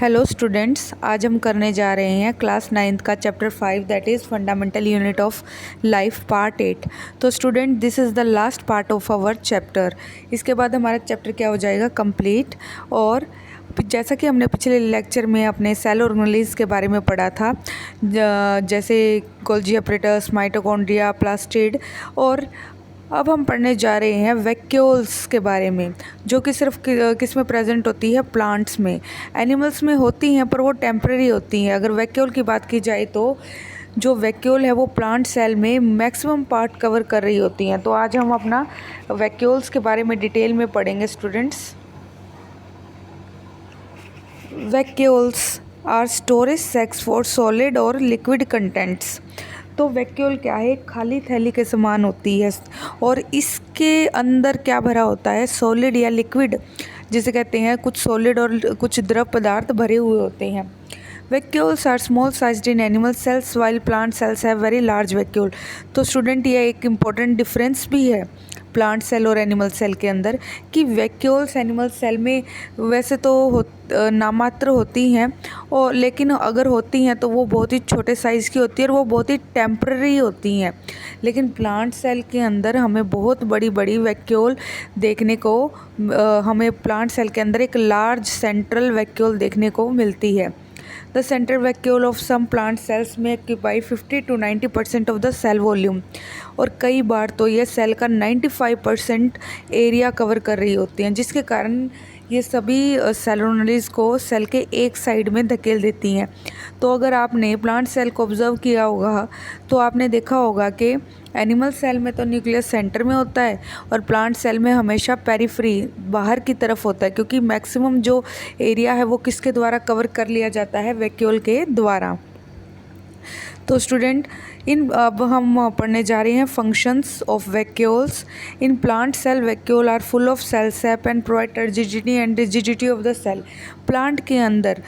Hello students, आज हम करने जा रहे हैं क्लास 9th का chapter 5 that is fundamental unit of life part 8। तो student, this is the last part of our chapter. इसके बाद हमारा चैप्टर क्या हो जाएगा, कंप्लीट। और जैसा कि हमने पिछले लेक्चर में अपने सेल ऑर्गेनेल्स के बारे में पढ़ा था, जैसे गोल्जी अपरेटस, माइटोकॉन्ड्रिया, प्लास्टिड, और अब हम पढ़ने जा रहे हैं वैक्यूल्स के बारे में, जो कि सिर्फ किस में प्रेजेंट होती है, प्लांट्स में। एनिमल्स में होती हैं पर वो टेम्परेरी होती हैं। अगर वैक्यूल की बात की जाए तो जो वैक्यूल है वो प्लांट सेल में मैक्सिमम पार्ट कवर कर रही होती हैं। तो आज हम अपना वैक्यूल्स के बारे में डिटेल में पढ़ेंगे students. Vacuoles are storage sacs for solid और लिक्विड कंटेंट्स। तो वैक्यूल क्या है, खाली थैली के समान होती है और इसके अंदर क्या भरा होता है, सॉलिड या लिक्विड जिसे कहते हैं। कुछ सॉलिड और कुछ द्रव पदार्थ भरे हुए होते हैं। Vacuoles are small sized in animal cells while plant cells have very large vacuole. तो स्टूडेंट, ये एक इम्पॉर्टेंट डिफरेंस भी है प्लांट सेल और एनिमल सेल के अंदर, कि वैक्यूल्स एनिमल सेल में वैसे तो नामात्र होती हैं, और लेकिन अगर होती हैं तो वो बहुत ही छोटे साइज़ की होती है और वो बहुत ही टेम्पररी होती हैं। लेकिन प्लांट सेल के अंदर हमें बहुत बड़ी बड़ी वैक्यूल देखने को हमें प्लांट सेल के अंदर एक लार्ज सेंट्रल वैक्यूल देखने को मिलती है। The central vacuole of some plant cells may occupy 50 to 90% of the cell volume। और कई बार तो ये सेल का 95% एरिया कवर कर रही होती हैं, जिसके कारण ये सभी सेल ऑर्गेनेल्स को सेल के एक साइड में धकेल देती हैं। तो अगर आपने प्लांट सेल को ऑब्जर्व किया होगा तो आपने देखा होगा कि एनिमल सेल में तो न्यूक्लियस सेंटर में होता है और प्लांट सेल में हमेशा पेरिफेरी बाहर की तरफ होता है, क्योंकि मैक्सिमम जो एरिया है वो किसके द्वारा कवर कर लिया जाता है, वैक्यूल के द्वारा। तो स्टूडेंट, अब हम पढ़ने जा रहे हैं functions of vacuoles. In plant cell vacuole are full of cell sap and provide turgidity and rigidity of the cell. Plant के अंदर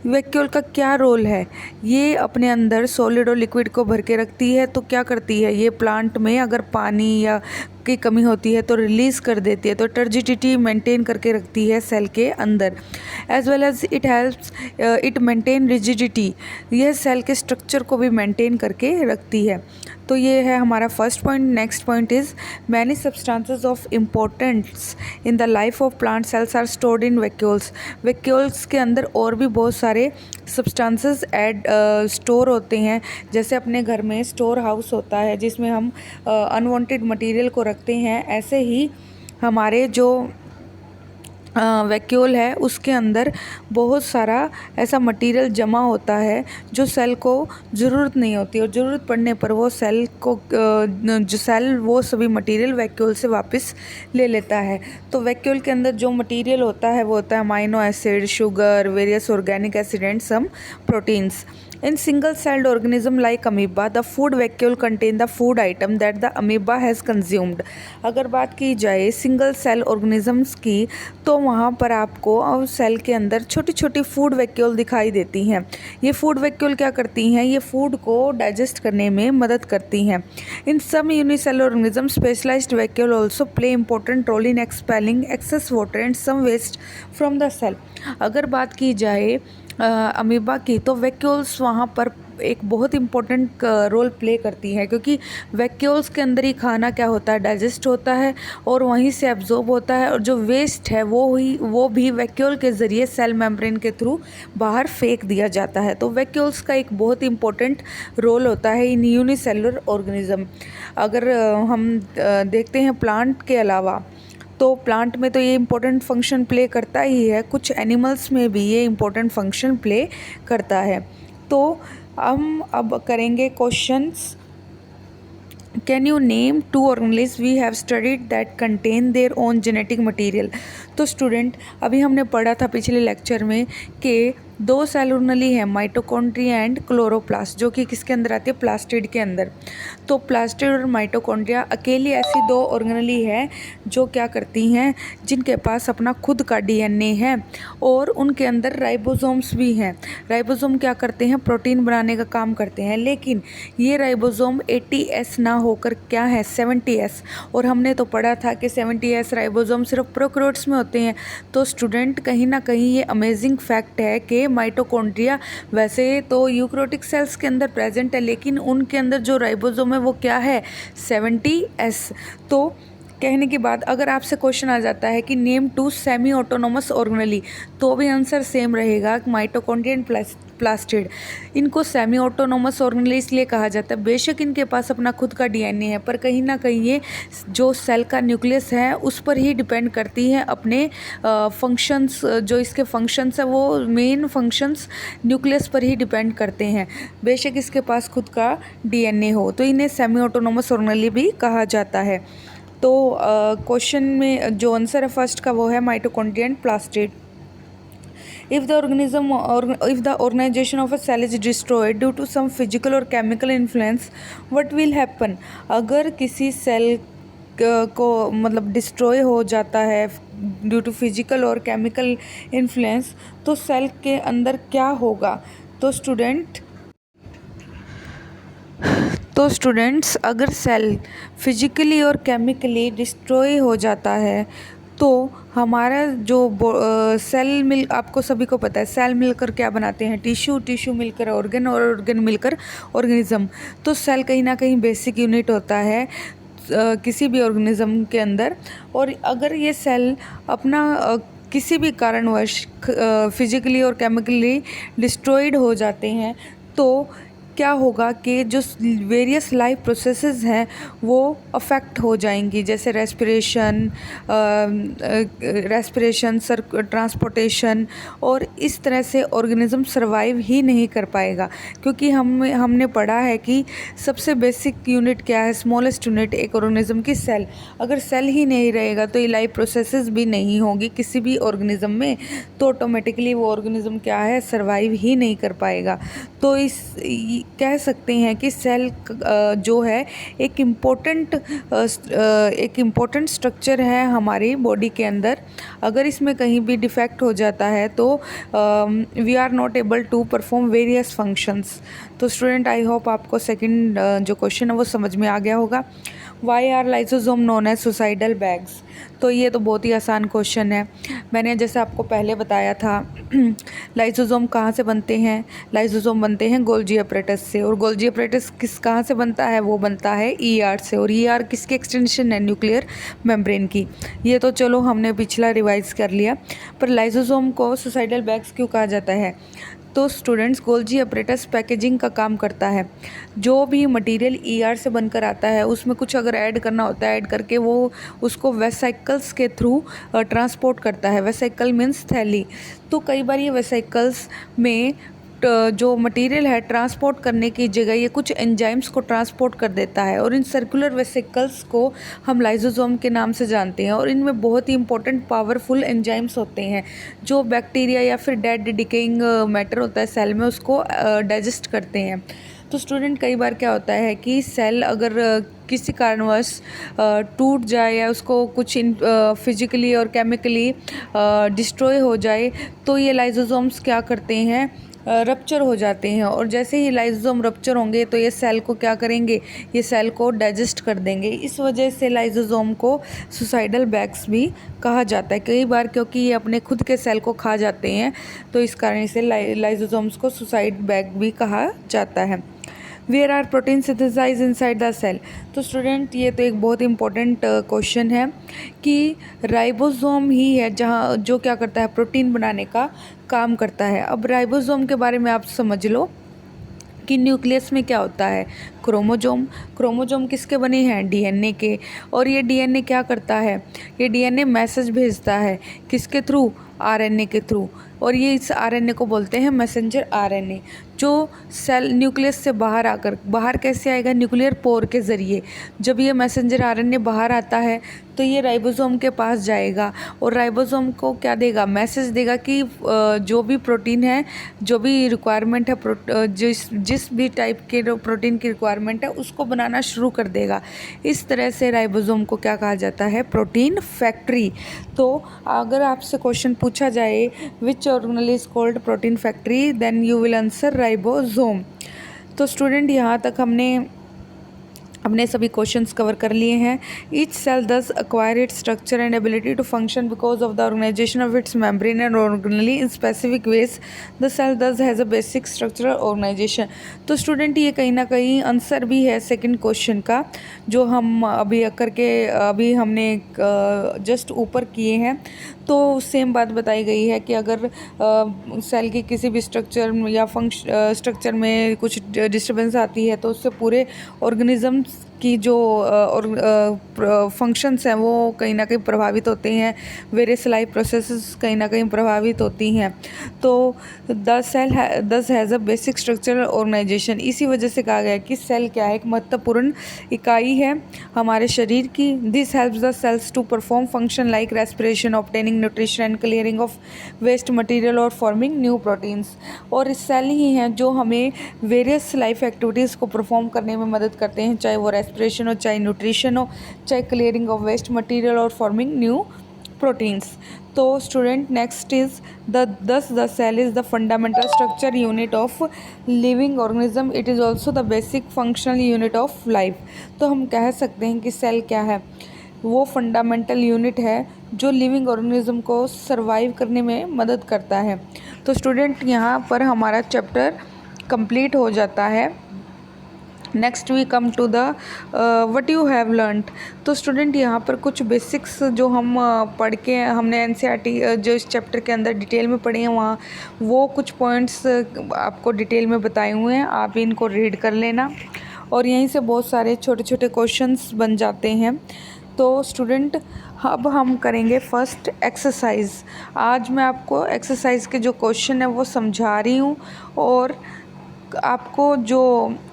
वैक्यूल का क्या रोल है, ये अपने अंदर सॉलिड और लिक्विड को भर के रखती है। तो क्या करती है, ये प्लांट में अगर पानी या की कमी होती है तो रिलीज़ कर देती है, तो टर्जिडिटी मेंटेन करके रखती है सेल के अंदर। As well as it helps it maintain rigidity, यह सेल के स्ट्रक्चर को भी मेंटेन करके रखती है। तो ये है हमारा first point. Next point is many substances of importance in the life of plant cells are stored in vacuoles. Vacuoles के अंदर और भी बहुत सारे सब्सटेंसेस स्टोर होते हैं, जैसे अपने घर में स्टोर हाउस होता है जिसमें हम अनवांटेड मटेरियल को रखते हैं, ऐसे ही हमारे जो वैक्यूल है उसके अंदर बहुत सारा ऐसा मटेरियल जमा होता है जो सेल को ज़रूरत नहीं होती, और ज़रूरत पड़ने पर वो सेल को जो सेल वो सभी मटेरियल वैक्यूल से वापस ले लेता है। तो वैक्यूल के अंदर जो मटेरियल होता है वो होता है amino acid, sugar, various organic acid and some proteins. In single-celled organism like amoeba, the food vacuole contain the food item that the amoeba has consumed। अगर बात की जाए सिंगल सेल ऑर्गेनिजम्स की, तो वहाँ पर आपको सेल के अंदर छोटी छोटी फूड वैक्यूल दिखाई देती हैं। ये फूड वैक्यूल क्या करती हैं, ये फूड को डाइजेस्ट करने में मदद करती हैं। In some unicellular organism specialised vacuole also play important role in expelling excess water and some waste from the cell. अगर बात की जाए अमीबा की, तो वैक्यूल्स वहाँ पर एक बहुत इम्पोर्टेंट रोल प्ले करती हैं, क्योंकि वैक्यूल्स के अंदर ही खाना क्या होता है, डाइजेस्ट होता है और वहीं से एब्जॉर्ब होता है, और जो वेस्ट है वो भी वैक्यूल के ज़रिए सेल मेम्ब्रेन के थ्रू बाहर फेंक दिया जाता है। तो वैक्यूल्स का एक बहुत इम्पोर्टेंट रोल होता है इन यूनिसेलुलर ऑर्गेनिज्म। अगर हम देखते हैं प्लांट के अलावा, तो प्लांट में तो ये इम्पोर्टेंट फंक्शन प्ले करता ही है, कुछ एनिमल्स में भी ये इम्पोर्टेंट फंक्शन प्ले करता है। तो हम अब करेंगे questions. Can you name 2 organelles we have studied that contain their own genetic material. तो स्टूडेंट, अभी हमने पढ़ा था पिछले लेक्चर में कि 2 सेल ऑर्गेनेली है, माइटोकॉन्ड्रिया एंड क्लोरोप्लास्ट, जो कि किसके अंदर आती है, प्लास्टिड के अंदर। तो प्लास्टिड और माइटोकॉन्ड्रिया अकेली ऐसी 2 ऑर्गेनेली है जो क्या करती हैं, जिनके पास अपना खुद का डीएनए है और उनके अंदर राइबोसोम्स भी हैं। राइबोसोम क्या करते हैं, प्रोटीन बनाने का काम करते हैं, लेकिन ये राइबोसोम 80S ना होकर क्या है, 70S। और हमने तो पढ़ा था कि 70S राइबोसोम सिर्फ प्रोकैरियोट्स में होते हैं। तो स्टूडेंट कहीं ना कहीं ये अमेजिंग फैक्ट है कि माइटोकॉन्ड्रिया वैसे तो यूकैरियोटिक सेल्स के अंदर प्रेजेंट है, लेकिन उनके अंदर जो राइबोसोम है वो क्या है, 70S। तो कहने के बाद अगर आपसे क्वेश्चन आ जाता है कि name two semi autonomous organelle, तो भी आंसर सेम रहेगा, माइटोकॉन्ड्रिया एंड प्लास्टिड। इनको सेमी ऑटोनोमस ऑर्गेनेली इसलिए कहा जाता है, बेशक इनके पास अपना खुद का डीएनए है, पर कहीं ना कहीं ये जो सेल का न्यूक्लियस है उस पर ही डिपेंड करती है अपने फंक्शंस। जो इसके फंक्शंस है वो मेन फंक्शंस न्यूक्लियस पर ही डिपेंड करते हैं, बेशक इसके पास खुद का डीएनए हो। तो इन्हें सेमी ऑटोनोमस ऑर्गेनेली भी कहा जाता है। तो क्वेश्चन में जो आंसर है फर्स्ट का वो है mitochondria and plastid. If the organism or if the organization of a cell is destroyed due to some physical or chemical influence, what will happen? अगर किसी सेल को मतलब डिस्ट्रॉय हो जाता है ड्यू टू फिजिकल और केमिकल इन्फ्लुएंस, तो cell के अंदर क्या होगा? तो स्टूडेंट्स अगर सेल फिजिकली और केमिकली डिस्ट्रॉय हो जाता है तो हमारा जो सेल मिल, आपको सभी को पता है सेल मिलकर क्या बनाते हैं, टिश्यू, टिश्यू मिलकर ऑर्गन और ऑर्गन मिलकर ऑर्गेनिज्म। तो सेल कहीं ना कहीं बेसिक यूनिट होता है किसी भी ऑर्गेनिज्म के अंदर। और अगर ये सेल अपना किसी भी कारणवश फिजिकली और केमिकली डिस्ट्रॉयड हो जाते हैं तो क्या होगा कि जो वेरियस लाइफ प्रोसेसेस हैं वो अफेक्ट हो जाएंगी, जैसे रेस्पिरेशन ट्रांसपोर्टेशन, और इस तरह से ऑर्गेनिज्म सरवाइव ही नहीं कर पाएगा। क्योंकि हमने पढ़ा है कि सबसे बेसिक यूनिट क्या है, स्मॉलेस्ट यूनिट एक ऑर्गेनिज्म की सेल। अगर सेल ही नहीं रहेगा तो ये लाइफ प्रोसेसेस भी नहीं होगी किसी भी ऑर्गेनिज्म में, तो ऑटोमेटिकली वो ऑर्गेनिज्म क्या है, सरवाइव ही नहीं कर पाएगा। तो कह सकते हैं कि सेल जो है एक इम्पोर्टेंट स्ट्रक्चर है हमारी बॉडी के अंदर। अगर इसमें कहीं भी डिफेक्ट हो जाता है तो we are not able to perform various functions. तो स्टूडेंट आई होप आपको सेकंड जो क्वेश्चन है वो समझ में आ गया होगा। Why are lysosome known as suicidal bags? तो ये तो बहुत ही आसान क्वेश्चन है। मैंने जैसे आपको पहले बताया था लाइसोसोम कहाँ से बनते हैं, लाइसोसोम बनते हैं गोल्जी अपरेटस से, और गोल्जी अपरेटस कहाँ से बनता है, वो बनता है ईआर से, और ईआर किसकी एक्सटेंशन है, न्यूक्लियर मेम्ब्रेन की। ये तो चलो हमने पिछला रिवाइज कर लिया, पर लाइसोसोम को सुसाइडल बैग्स क्यों कहा जाता है? तो स्टूडेंट्स गोल्जी अपरेटस पैकेजिंग का काम करता है। जो भी मटेरियल ईआर से बनकर आता है उसमें कुछ अगर ऐड करना होता है, ऐड करके वो उसको वेसाइकल्स के थ्रू ट्रांसपोर्ट करता है। वेसाइकल मीन्स थैली। तो कई बार ये वेसाइकल्स में जो मटेरियल है ट्रांसपोर्ट करने की जगह ये कुछ एंजाइम्स को ट्रांसपोर्ट कर देता है, और इन सर्कुलर वेसिकल्स को हम लाइसोसोम के नाम से जानते हैं। और इनमें बहुत ही इंपॉर्टेंट पावरफुल एंजाइम्स होते हैं जो बैक्टीरिया या फिर डेड डिकेइंग मैटर होता है सेल में उसको डाइजेस्ट करते हैं। तो स्टूडेंट कई बार क्या होता है कि सेल अगर किसी कारणवश टूट जाए या उसको कुछ फिजिकली और केमिकली डिस्ट्रॉय हो जाए तो ये लाइसोसोम्स क्या करते हैं, रप्चर हो जाते हैं। और जैसे ही लाइसोसोम रप्चर होंगे तो ये सेल को क्या करेंगे, ये सेल को डाइजेस्ट कर देंगे। इस वजह से लाइसोसोम को सुसाइडल बैग्स भी कहा जाता है कई बार, क्योंकि ये अपने खुद के सेल को खा जाते हैं, तो इस कारण से लाइसोसोम्स को सुसाइड बैग भी कहा जाता है। Where are protein synthesise inside the cell? तो स्टूडेंट ये तो एक बहुत इंपॉर्टेंट क्वेश्चन है कि राइबोसोम ही है जहाँ जो क्या करता है, प्रोटीन बनाने का काम करता है। अब राइबोसोम के बारे में आप समझ लो कि न्यूक्लियस में क्या होता है, क्रोमोजोम। क्रोमोजोम किसके बने हैं, डीएनए के। और ये डीएनए क्या करता है, ये डीएनए मैसेज भेजता है किसके थ्रू, आरएनए के थ्रू। और ये इस आरएनए को बोलते हैं मैसेंजर आरएनए, जो सेल न्यूक्लियस से बाहर कैसे आएगा, न्यूक्लियर पोर के ज़रिए। जब ये मैसेंजर आरएनए बाहर आता है तो ये राइबोसोम के पास जाएगा और राइबोसोम को क्या देगा, मैसेज देगा कि जो भी प्रोटीन है, जो भी रिक्वायरमेंट है, जिस भी टाइप के प्रोटीन की रिक्वायरमेंट है उसको बनाना शुरू कर देगा। इस तरह से राइबोसोम को क्या कहा जाता है, प्रोटीन फैक्ट्री। तो अगर आपसे क्वेश्चन पूछा जाए which organelle is called protein factory, then you will answer ribosome. तो स्टूडेंट यहाँ तक हमने हमने सभी क्वेश्चंस कवर कर लिए हैं। Each cell thus acquire its structure and ability to function because of the organisation of its membrane and organelles in specific ways the cell thus has a basic structural organisation. तो student ये कहीं ना कहीं answer भी है second question का, जो हम अभी हमने जस्ट ऊपर किए हैं। तो सेम बात बताई गई है कि अगर सेल की किसी भी स्ट्रक्चर या स्ट्रक्चर में कुछ डिस्टर्बेंस आती है तो उससे पूरे ऑर्गेनिजम्स की जो फंक्शंस हैं वो कहीं ना कहीं प्रभावित होते हैं, वेरियस लाइफ प्रोसेसेस कहीं ना कहीं प्रभावित होती हैं। तो the cell thus has a basic structural organisation, इसी वजह से कहा गया है कि सेल क्या है, एक महत्वपूर्ण इकाई है हमारे शरीर की। This helps the cells to perform function like respiration, obtaining nutrition and clearing of waste material और फॉर्मिंग न्यू प्रोटीन्स। और सेल ही हैं जो हमें वेरियस लाइफ एक्टिविटीज़ को परफॉर्म करने में मदद करते हैं, चाहे वो रेस्पिरेशन हो, चाहे न्यूट्रिशन हो, चाहे क्लियरिंग ऑफ वेस्ट मटेरियल और फॉर्मिंग न्यू प्रोटीन्स। तो student next is the cell is the fundamental structure unit of living organism, it is also the basic functional unit of life. तो हम कह सकते हैं कि सेल क्या है, वो फंडामेंटल यूनिट है जो लिविंग ऑर्गेनिज्म को सरवाइव करने में मदद करता है। तो स्टूडेंट यहाँ पर हमारा चैप्टर कंप्लीट हो जाता है। Next we come to the what you have learned. तो स्टूडेंट यहाँ पर कुछ बेसिक्स जो हम पढ़ के हमने एनसीईआरटी जो इस चैप्टर के अंदर डिटेल में पढ़े हैं, वहाँ वो कुछ पॉइंट्स आपको डिटेल में बताए हुए हैं, आप इनको रीड कर लेना। और यहीं से बहुत सारे छोटे छोटे क्वेश्चंस बन जाते हैं। तो स्टूडेंट अब हम करेंगे फर्स्ट एक्सरसाइज। आज मैं आपको एक्सरसाइज के जो क्वेश्चन है वो समझा रही हूँ, और आपको जो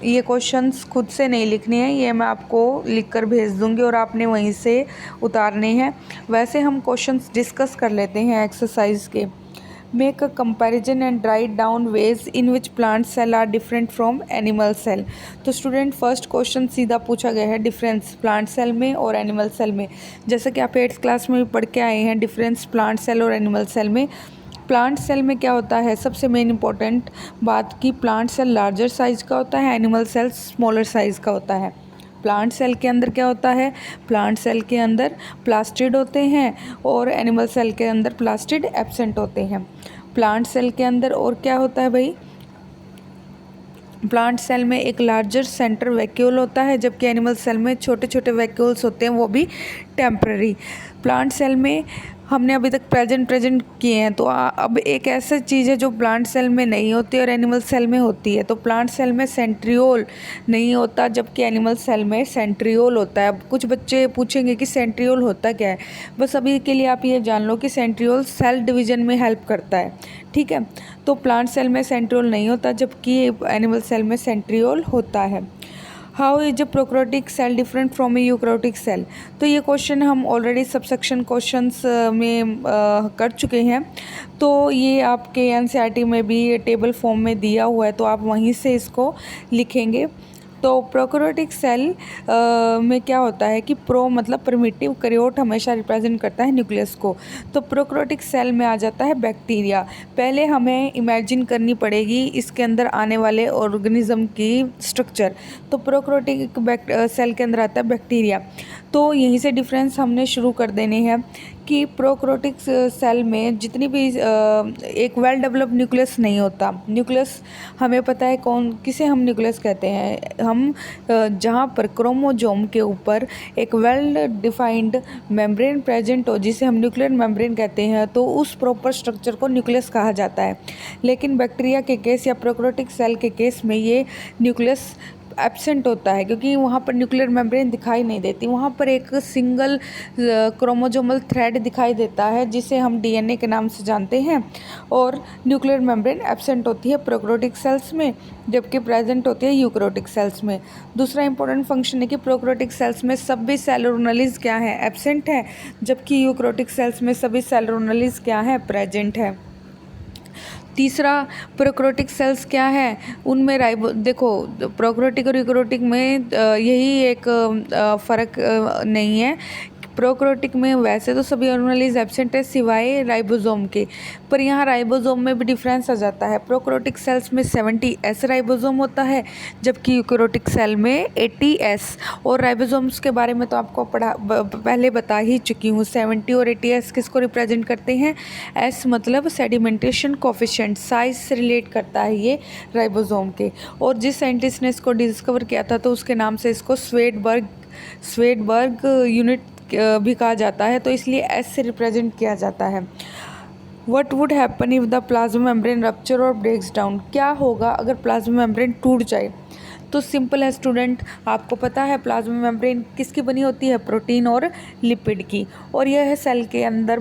ये क्वेश्चंस खुद से नहीं लिखने हैं, ये मैं आपको लिख कर भेज दूँगी और आपने वहीं से उतारने हैं। वैसे हम क्वेश्चंस डिस्कस कर लेते हैं एक्सरसाइज के। Make a comparison and write down ways in which plant cell are different from animal cell. तो स्टूडेंट फर्स्ट क्वेश्चन सीधा पूछा गया है डिफरेंस प्लांट सेल में और एनिमल सेल में। जैसा कि आप 8th क्लास में भी पढ़ के आए हैं डिफरेंस प्लांट सेल और एनिमल सेल में। प्लांट सेल में क्या होता है, सबसे मेन इंपॉर्टेंट बात कि प्लांट सेल लार्जर साइज का होता है, एनिमल सेल स्मॉलर साइज का होता है। प्लांट सेल के अंदर क्या होता है, प्लांट सेल के अंदर प्लास्टिड होते हैं और एनिमल सेल के अंदर प्लास्टिड एब्सेंट होते हैं। प्लांट सेल के अंदर और क्या होता है भाई, प्लांट सेल में एक लार्जर सेंटर वैक्यूल होता है, जबकि एनिमल सेल में छोटे छोटे वैक्यूल्स होते हैं, वो भी टेम्पररी। प्लांट सेल में हमने अभी तक प्रेजेंट किए हैं, तो अब एक ऐसा चीज़ है जो प्लांट सेल में नहीं होती और एनिमल सेल में होती है। तो प्लांट सेल में सेंट्रियोल नहीं होता, जबकि एनिमल सेल में सेंट्रियोल होता है। अब कुछ बच्चे पूछेंगे कि सेंट्रियोल होता क्या है, बस अभी के लिए आप ये जान लो कि सेंट्रियोल सेल डिवीजन में हेल्प करता है, ठीक है। तो प्लांट सेल में सेंट्रियोल नहीं होता, जबकि एनिमल सेल में सेंट्रियोल होता है। How is a prokaryotic cell different from a eukaryotic cell. तो ये क्वेश्चन हम ऑलरेडी सबसेक्शन क्वेश्चंस में कर चुके हैं, तो ये आपके एनसीईआरटी में भी टेबल फॉर्म में दिया हुआ है, तो आप वहीं से इसको लिखेंगे। तो प्रोकैरियोटिक सेल में क्या होता है कि प्रो मतलब प्रिमिटिव, कैरियोट हमेशा रिप्रेजेंट करता है न्यूक्लियस को। तो प्रोकैरियोटिक सेल में आ जाता है बैक्टीरिया। पहले हमें इमेजिन करनी पड़ेगी इसके अंदर आने वाले ऑर्गेनिज्म की स्ट्रक्चर। तो प्रोकैरियोटिक सेल के अंदर आता है बैक्टीरिया। तो यहीं से डिफरेंस हमने शुरू कर देने हैं कि प्रोकैरियोटिक सेल में जितनी भी एक वेल डेवलप्ड न्यूक्लियस नहीं होता। न्यूक्लियस हमें पता है किसे हम न्यूक्लियस कहते हैं, हम जहाँ पर क्रोमोसोम के ऊपर एक वेल डिफाइंड मेम्ब्रेन प्रेजेंट हो, जिसे हम न्यूक्लियर मेम्ब्रेन कहते हैं, तो उस प्रॉपर स्ट्रक्चर को न्यूक्लियस कहा जाता है। लेकिन बैक्टीरिया के केस या प्रोकैरियोटिक सेल के केस में ये न्यूक्लियस एब्सेंट होता है, क्योंकि वहाँ पर न्यूक्लियर मेम्ब्रेन दिखाई नहीं देती। वहाँ पर एक सिंगल क्रोमोसोमल थ्रेड दिखाई देता है, जिसे हम डीएनए के नाम से जानते हैं, और न्यूक्लियर मेम्ब्रेन एब्सेंट होती है प्रोकैरियोटिक सेल्स में, जबकि प्रेजेंट होती है यूकैरियोटिक सेल्स में। दूसरा इंपॉर्टेंट फंक्शन है कि प्रोकैरियोटिक सेल्स में सभी सेल ऑर्गेनेल्स क्या है, एब्सेंट है, जबकि यूकैरियोटिक सेल्स में सभी सेल ऑर्गेनेल्स क्या है, प्रेजेंट है। तीसरा, प्रोकैरियोटिक सेल्स क्या है, उनमें देखो प्रोकैरियोटिक और यूकैरियोटिक में यही एक फ़र्क नहीं है। प्रोकैरियोटिक में वैसे तो सभी ऑर्गेनेलिज एब्सेंट है सिवाय राइबोसोम के, पर यहाँ राइबोसोम में भी डिफरेंस आ जाता है। प्रोकैरियोटिक सेल्स में 70S राइबोसोम होता है, जबकि यूकैरियोटिक सेल में 80S। और राइबोसोम्स के बारे में तो आपको पहले बता ही चुकी हूँ। 70 और 80S किसको रिप्रेजेंट करते हैं? S मतलब सेडिमेंटेशन कोफिशिएंट, साइज से रिलेट करता है ये राइबोसोम के। और जिस साइंटिस्ट ने इसको डिस्कवर किया था तो उसके नाम से इसको स्वेडबर्ग यूनिट भी कहा जाता है, तो इसलिए S से रिप्रेजेंट किया जाता है। What would happen if the plasma membrane rupture और ब्रेक्स डाउन? क्या होगा अगर प्लाज्मा मेम्ब्रेन टूट जाए? तो सिंपल है स्टूडेंट, आपको पता है प्लाज्मा मेम्ब्रेन किसकी बनी होती है? प्रोटीन और लिपिड की। और यह है सेल के अंदर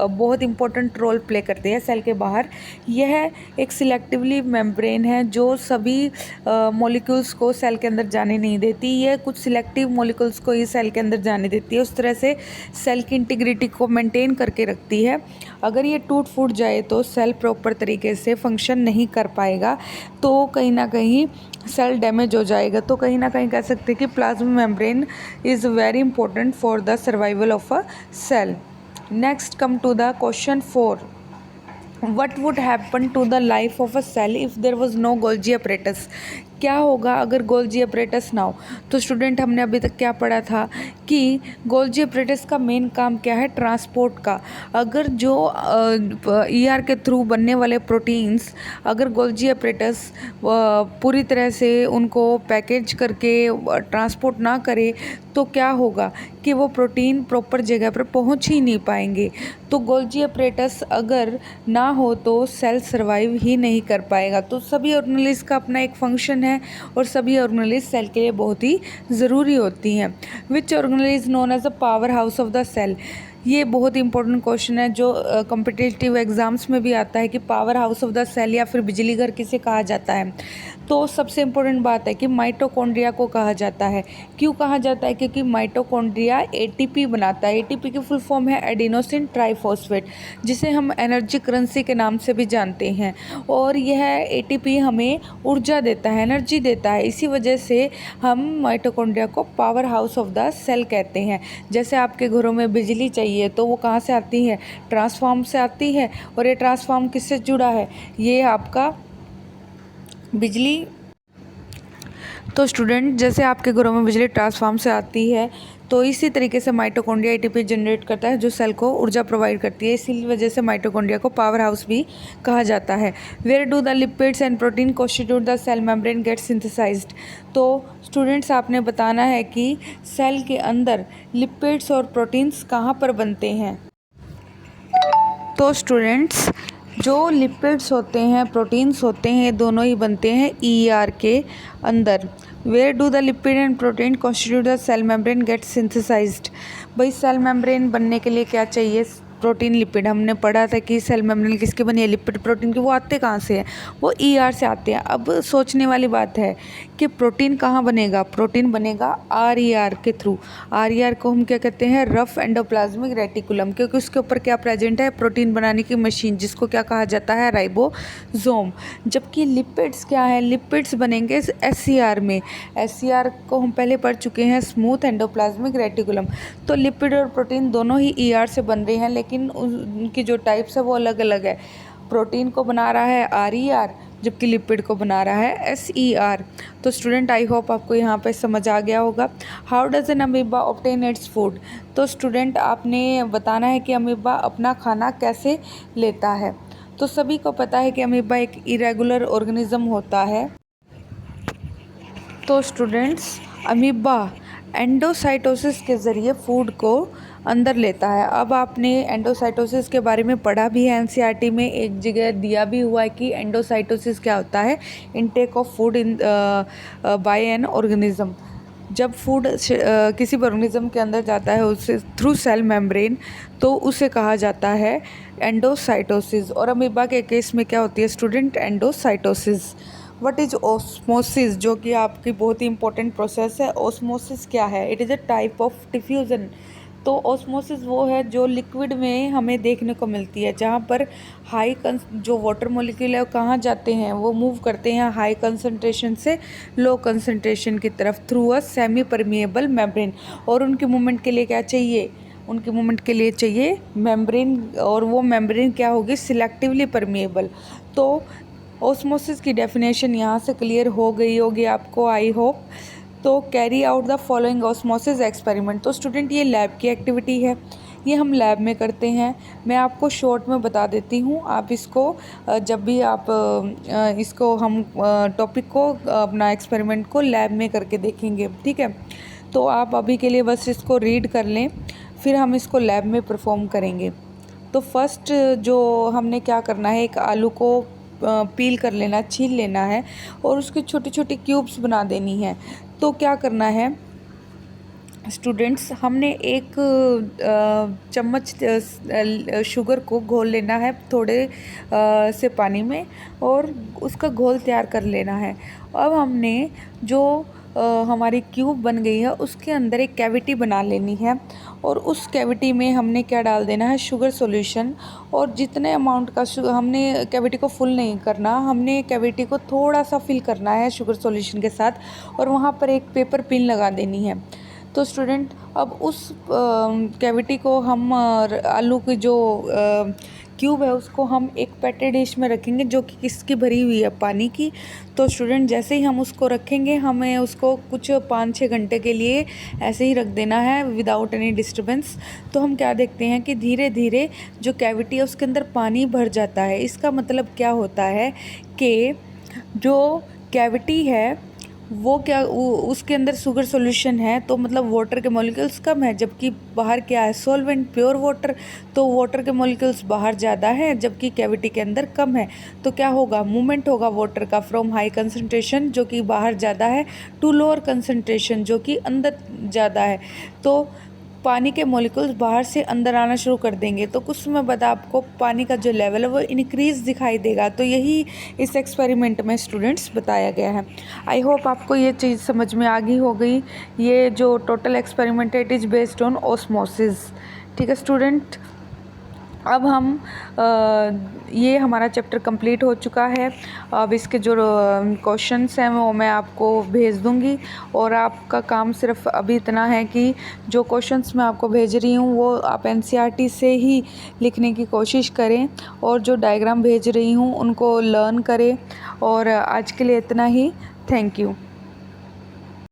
बहुत इंपॉर्टेंट रोल प्ले करते हैं सेल के बाहर। यह एक सिलेक्टिवली मेम्ब्रेन है जो सभी मॉलिक्यूल्स को सेल के अंदर जाने नहीं देती। यह कुछ सिलेक्टिव मॉलिक्यूल्स को ही सेल के अंदर जाने देती है, उस तरह से सेल की इंटीग्रिटी को मेंटेन करके रखती है। अगर ये टूट फूट जाए तो सेल प्रॉपर तरीके से फंक्शन नहीं कर पाएगा, तो कहीं ना कहीं सेल डैमेज हो जाएगा। तो कहीं ना कहीं कह सकते हैं कि plasma membrane is very important for the survival of a cell. Next come to the question 4। What would happen to the life of a cell if there was no Golgi apparatus? क्या होगा अगर Golgi apparatus ना हो? तो student हमने अभी तक क्या पढ़ा था कि गोल्जी अपरेटस का मेन काम क्या है? ट्रांसपोर्ट का। अगर जो ER के थ्रू बनने वाले प्रोटीन्स, अगर गोल्जी अपरेटस पूरी तरह से उनको पैकेज करके ट्रांसपोर्ट ना करे तो क्या होगा कि वो प्रोटीन प्रॉपर जगह पर पहुंच ही नहीं पाएंगे। तो गोल्जी अपरेटस अगर ना हो तो सेल सर्वाइव ही नहीं कर पाएगा। तो सभी ऑर्गेनेलिज का अपना एक फंक्शन है और सभी ऑर्गेनेलिज सेल के लिए बहुत ही ज़रूरी होती हैं। Which organelles known as a power house of the cell? ये बहुत इंपॉर्टेंट क्वेश्चन है जो कॉम्पिटिटिव एग्जाम्स में भी आता है कि power house of the cell या फिर बिजली घर किसे कहा जाता है। तो सबसे इम्पोर्टेंट बात है कि माइटोकॉन्ड्रिया को कहा जाता है। क्यों कहा जाता है? क्योंकि माइटोकॉन्ड्रिया ATP बनाता है। ATP की फुल फॉर्म है एडिनोसिन ट्राइफॉस्फेट, जिसे हम एनर्जी करेंसी के नाम से भी जानते हैं। और यह ATP हमें ऊर्जा देता है, एनर्जी देता है। इसी वजह से हम माइटोकॉन्ड्रिया को power house of the cell कहते हैं। जैसे आपके घरों में बिजली चाहिए तो वो कहाँ से आती है? ट्रांसफार्म से आती है। और ये ट्रांसफार्म किससे जुड़ा है? ये आपका बिजली। तो स्टूडेंट, जैसे आपके घरों में बिजली ट्रांसफार्म से आती है, तो इसी तरीके से माइटोकॉन्ड्रिया ATP जनरेट करता है जो सेल को ऊर्जा प्रोवाइड करती है। इसी वजह से माइटोकॉन्ड्रिया को पावर हाउस भी कहा जाता है। Where do the lipids and protein constitute the cell membrane get synthesised? तो स्टूडेंट्स, आपने बताना है कि सेल के अंदर लिपिड्स और प्रोटीन्स कहाँ पर बनते हैं। तो स्टूडेंट्स, जो लिपिड्स होते हैं, प्रोटीन्स होते हैं, दोनों ही बनते हैं ER के अंदर। Where do the lipid and protein constitute the cell membrane get synthesised? भाई, सेल मेम्ब्रेन बनने के लिए क्या चाहिए? Protein lipid. हमने पढ़ा था कि सेल मेम्ब्रेन किसकी बनी है? लिपिड प्रोटीन की। वो आते कहाँ से हैं? वो ER से आते हैं। अब सोचने वाली बात है कि प्रोटीन कहाँ बनेगा? प्रोटीन बनेगा RER के थ्रू। RER को हम क्या कहते हैं? रफ एंडोप्लाज्मिक रेटिकुलम, क्योंकि उसके ऊपर क्या प्रेजेंट है? प्रोटीन बनाने की मशीन, जिसको क्या कहा जाता है? राइबोसोम। जबकि लिपिड्स क्या है? लिपिड्स बनेंगे SCR में। SCR को हम पहले पढ़ चुके हैं, स्मूथ एंडोप्लाज्मिक रेटिकुलम। तो लिपिड और प्रोटीन दोनों ही ER से बन रहे हैं, लेकिन उनकी जो टाइप्स है वो अलग अलग है। प्रोटीन को बना रहा है RER, जबकि लिपिड को बना रहा है SER। तो स्टूडेंट, आई होप आपको यहाँ पे समझ आ गया होगा। How does N amoeba obtain its food? तो स्टूडेंट, आपने बताना है कि अमीबा अपना खाना कैसे लेता है। तो सभी को पता है कि अमीबा एक इरेगुलर ऑर्गेनिज्म होता है। तो स्टूडेंट्स, अमीबा एंडोसाइटोसिस के ज़रिए फूड को अंदर लेता है। अब आपने एंडोसाइटोसिस के बारे में पढ़ा भी है, NCERT में एक जगह दिया भी हुआ है कि एंडोसाइटोसिस क्या होता है? Intake of food in by an organism. जब फूड किसी भी ऑर्गेनिज्म के अंदर जाता है उससे थ्रू सेल मेम्ब्रेन, तो उसे कहा जाता है एंडोसाइटोसिस। और अमीबा के केस में क्या होती है student? Endocytosis. What is osmosis, जो कि आपकी बहुत ही इंपॉर्टेंट प्रोसेस है। ऑस्मोसिस क्या है? It is a type of diffusion तो ऑस्मोसिस वो है जो लिक्विड में हमें देखने को मिलती है, जहाँ पर जो वाटर मॉलिक्यूल है वो कहाँ जाते हैं, वो मूव करते हैं हाई कंसंट्रेशन से लो कंसंट्रेशन की तरफ through a semi permeable membrane. और उनके मूवमेंट के लिए क्या चाहिए, उनके मूवमेंट के लिए चाहिए मेम्ब्रेन, और वो मेम्ब्रेन क्या होगी, सिलेक्टिवली परमिएबल। तो ऑस्मोसिस की डेफिनेशन यहाँ से क्लियर हो गई होगी आपको, आई होप। तो carry out the following osmosis experiment. तो स्टूडेंट ये लैब की एक्टिविटी है, ये हम लैब में करते हैं। मैं आपको शॉर्ट में बता देती हूँ, आप इसको जब भी आप इसको हम टॉपिक को अपना एक्सपेरिमेंट को लैब में करके देखेंगे, ठीक है। तो आप अभी के लिए बस इसको रीड कर लें, फिर हम इसको लैब में परफॉर्म करेंगे। तो फर्स्ट जो हमने क्या करना है, एक आलू को पील कर लेना, छील लेना है और उसकी छोटी छोटी क्यूब्स बना देनी है। तो क्या करना है स्टूडेंट्स, हमने एक चम्मच शुगर को घोल लेना है थोड़े से पानी में, और उसका घोल तैयार कर लेना है। अब हमने जो हमारी क्यूब बन गई है उसके अंदर एक कैविटी बना लेनी है, और उस कैविटी में हमने क्या डाल देना है, शुगर सॉल्यूशन। और जितने अमाउंट का हमने कैविटी को फुल नहीं करना, हमने कैविटी को थोड़ा सा फिल करना है शुगर सॉल्यूशन के साथ, और वहाँ पर एक पेपर पिन लगा देनी है। तो स्टूडेंट अब उस कैविटी को हम आलू की जो क्यूब है उसको हम एक पेटे डिश में रखेंगे जो कि किसकी भरी हुई है, पानी की। तो स्टूडेंट जैसे ही हम उसको रखेंगे, हमें उसको कुछ 5-6 घंटे के लिए ऐसे ही रख देना है विदाउट एनी डिस्टर्बेंस। तो हम क्या देखते हैं कि धीरे धीरे जो कैविटी है उसके अंदर पानी भर जाता है। इसका मतलब क्या होता है कि जो कैविटी है वो उसके अंदर शुगर सॉल्यूशन है, तो मतलब वाटर के मॉलिक्यूल्स कम है, जबकि बाहर क्या है, सॉल्वेंट प्योर वाटर। तो वाटर के मॉलिक्यूल्स बाहर ज़्यादा है जबकि कैविटी के अंदर कम है। तो क्या होगा, मूवमेंट होगा वाटर का फ्रॉम हाई कंसंट्रेशन जो कि बाहर ज़्यादा है टू लोअर कंसंट्रेशन जो कि अंदर ज़्यादा है। तो पानी के मॉलिक्यूल्स बाहर से अंदर आना शुरू कर देंगे, तो कुछ समय बाद आपको पानी का जो लेवल है वो इंक्रीज़ दिखाई देगा। तो यही इस एक्सपेरिमेंट में स्टूडेंट्स बताया गया है। आई होप आपको ये चीज़ समझ में आ गई हो गई। ये जो टोटल एक्सपेरिमेंट है it is based on osmosis, ठीक है स्टूडेंट। अब हम ये हमारा चैप्टर कंप्लीट हो चुका है। अब इसके जो क्वेश्चंस हैं वो मैं आपको भेज दूंगी, और आपका काम सिर्फ अभी इतना है कि जो क्वेश्चंस मैं आपको भेज रही हूँ वो आप एनसीईआरटी से ही लिखने की कोशिश करें, और जो डायग्राम भेज रही हूँ उनको लर्न करें। और आज के लिए इतना ही। Thank you.